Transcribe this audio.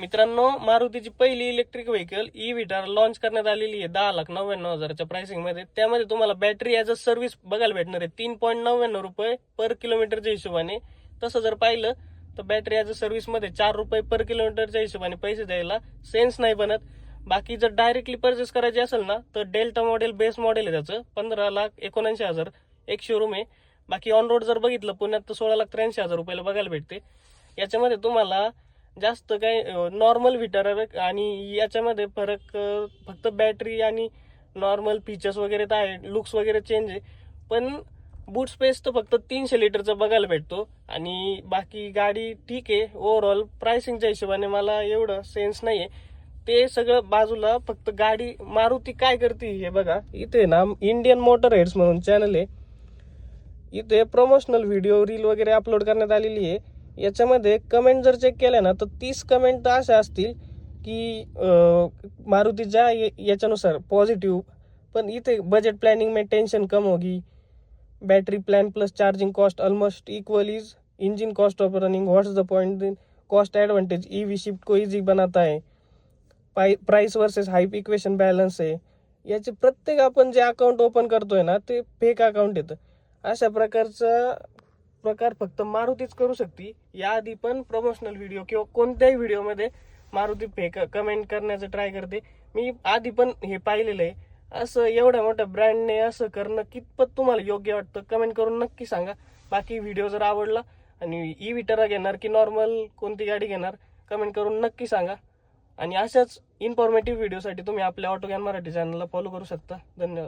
मित्रांनो, मारुतीची पहिली electric vehicle E vitara launch करण्यात आलेली आहे 10,99,000च्या प्राइसिंग मध्ये. त्यामध्ये तुम्हाला बॅटरी ॲज अ सर्व्हिस बघायला भेटणार आहे 3.99 रुपये पर किलोमीटरच्या हिशोबाने. तसं जर पाहिलं तर बॅटरी ॲज अ सर्व्हिस मध्ये 4 रुपये पर किलोमीटरच्या हिशोबाने पैसे द्यायला सेन्स नाही बनत. बाकी जर डायरेक्टली परचेस करायची असेल ना तर डेल्टा मॉडेल बेस मॉडेल आहे त्याचं 15,79,000 एक शोरूम आहे. बाकी ऑन रोड जर बघितलं पुण्यात तर 16,83,000 रुपयाला बघायला भेटते. याच्यामध्ये तुम्हाला जास्त काही नॉर्मल व्हिटर आणि याच्यामध्ये फरक फक्त बॅटरी आणि नॉर्मल फीचर्स वगैरे तर आहे, लुक्स वगैरे चेंज आहे. पण बूट स्पेस तर फक्त 300 लिटरचा बघायला भेटतो. आणि बाकी गाडी ठीक आहे. ओव्हरऑल प्राइसिंगच्या हिशोबाने मला एवढं सेन्स नाही आहे. ते सगळं बाजूला, फक्त गाडी मारुती काय करते हे बघा. इथे ना इंडियन मोटर हेड्स म्हणून चॅनल आहे, इथे प्रमोशनल व्हिडिओ रील वगैरे अपलोड करण्यात आलेली आहे. याच्यामध्ये कमेंट जर चेक केल्या ना तर 30 कमेंट तर अशा असतील की मारुतीच्या याच्यानुसार पॉझिटिव्ह. पण इथे बजेट प्लॅनिंग में टेंशन कम होगी, battery plan plus charging cost almost equal is engine cost of running, what's the point in cost advantage, EV shift को इजी बनाता है, price versus hype equation balance आहे. याचे प्रत्येक आपण जे अकाउंट ओपन करतोय ना ते फेक अकाउंट येतं. अशा प्रकार फक्त मारुतीच करू शकते. याआधी पण प्रमोशनल व्हिडिओ किंवा कोणत्याही व्हिडिओमध्ये मारुती फेक कमेंट करण्याचं ट्राय करते. मी आधी पण हे पाहिलेलं आहे. असं एवढ्या मोठ्या ब्रँडने असं करणं कितपत तुम्हाला योग्य वाटतं कमेंट करून नक्की सांगा. बाकी व्हिडिओ जर आवडला आणि ई व्हिटारा घेणार की नॉर्मल कोणती गाडी घेणार कमेंट करून नक्की सांगा. आणि अशाच इन्फॉर्मेटिव्ह व्हिडिओसाठी तुम्ही आपल्या ऑटो ज्ञान मराठी चॅनलला फॉलो करू शकता. धन्यवाद.